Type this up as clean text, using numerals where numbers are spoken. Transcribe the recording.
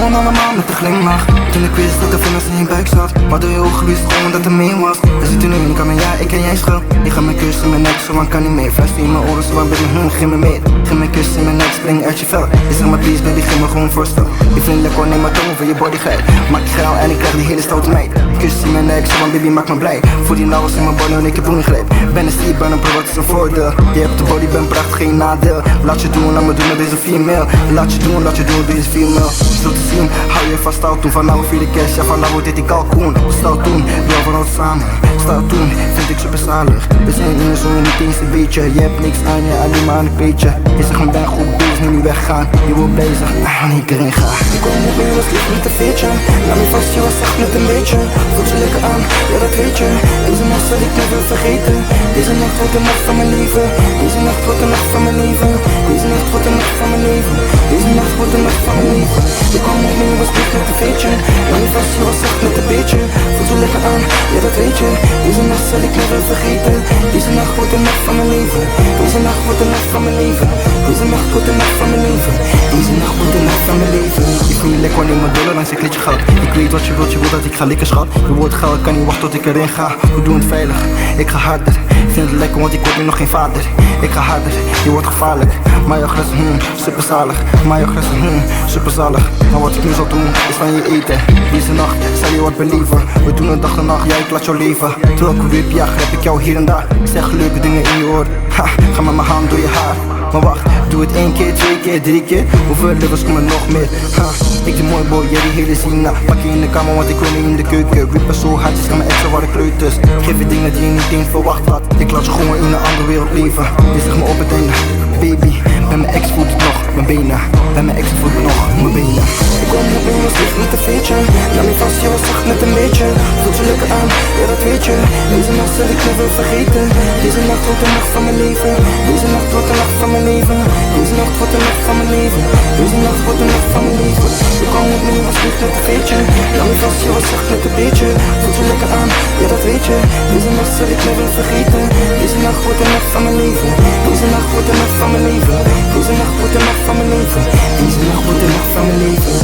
Allemaal met de glimlach. Toen ik wist dat er vingers in je buik zat, maar door je ogen wist gewoon dat er meer was. We zitten nu in de kamer, ja, ik en jij schil. Je gaat mijn kus in mijn nek, zo lang kan niet meer. Fluister in mijn oren, zo lang ben ik geen me mee. Geef mijn kus in mijn nek, spring uit je vel. Je zegt maar please baby, geef me gewoon voorstel. Je vindt lekker, neem maar tong over je body geit. Maak je geil en ik krijg die hele stoute meid. Kus in mijn nek, zo lang baby, maak me blij. Voel die nauwels in mijn body en ik heb boeien grijp. Ben een sleep, ben een pro, wat is een voordeel. Je hebt de body, ben prachtig, geen nadeel. Laat je doen, laat me doen met deze female. Laat je doen, deze female. Zo te zien, hou je vast stout toen. Van nou vier de cash, ja van nou wordt dit die kalkoen. Stout toen, we van ons samen. Stout toen, vind ik super zalig. We zijn in een zon, niet eens een beetje. Je hebt niks aan je, alleen maar aan een beetje. Je zegt gewoon ben goed bezig, nu niet weggaan. Je wordt bezig, wanneer ik erin ga. Ik kom op je was lief met een veertje. Laat me vast, je was zacht met een beetje. Voelt je lekker aan, ja dat weet je. Deze nacht zal ik never vergeten. Deze nacht wordt de nacht van mijn leven. Deze nacht wordt de nacht van mijn leven. Deze nacht wordt de nacht van mijn leven. Deze nacht wordt de nacht van mijn leven. Ik kwam op me, je was lief met een veertje. Laat me vast, je was zacht met een beetje. Voelt je lekker aan, ja dat weet je. Deze nacht zal ik never vergeten. Deze nacht wordt de nacht van mijn leven. Deze nacht wordt de nacht van mijn leven. Deze nacht wordt de nacht van mijn leven. Deze nacht wordt de nacht van mijn leven. Ik voel me lekker wanneer mijn dollar langs een klitje gaat. Ik weet wat je wilt dat ik ga likken schat. Je wordt geil, ik kan niet wachten tot ik erin ga. We doen het veilig, ik ga harder. Ik vind het lekker want ik word nu nog geen vader. Ik ga harder, je wordt gevaarlijk. Maar je agressie, super zalig. Maar je agressie, super zalig. Maar wat ik nu zal doen, is van je eten. Deze nacht zal je wat believen. We doen het dag en nacht, ja ik laat jou leven. Terwijl ik whip, ja grijp ik jou hier en daar. Ik zeg leuke dingen in je oor. Ha, ga met mijn hand door je haar. Maar wacht, doe het 1 keer, 2 keer, 3 keer. Hoeveel levels komen nog meer? Ha, ik de mooi boy, jij die hele Sina. Pak je in de kamer, want ik wil niet in de keuken. Rippen zo hard, je mijn extra waar de kleuters. Geef je dingen die je niet eens verwacht had. Ik laat je gewoon in een andere wereld leven. Je zegt me op het einde, baby. Bij mijn ex voelt het nog, mijn benen. Bij mijn ex voelt het nog, mijn benen. Ik kwam op en je was lief met een veertje. Laat me vast, je was zacht met een beetje. Voelt je lekker aan, ja dat weet je. Deze nacht zal ik never vergeten. Deze nacht wordt de nacht van mijn leven. Deze nacht wordt de nacht van mijn leven. Deze nacht wordt de nacht van mijn leven. Deze nacht wordt de nacht van mijn leven. Ik kwam op en je was lief met een veertje. Laat me vast, je was zacht met een beetje. Voelt je lekker aan, ja dat weet je. Deze nacht zal ik never vergeten. Deze nacht wordt de nacht van mijn leven. Deze nacht wordt de nacht van mijn leven. Deze nacht wordt de nacht van mijn leven. Deze nacht wordt de nacht van mijn leven.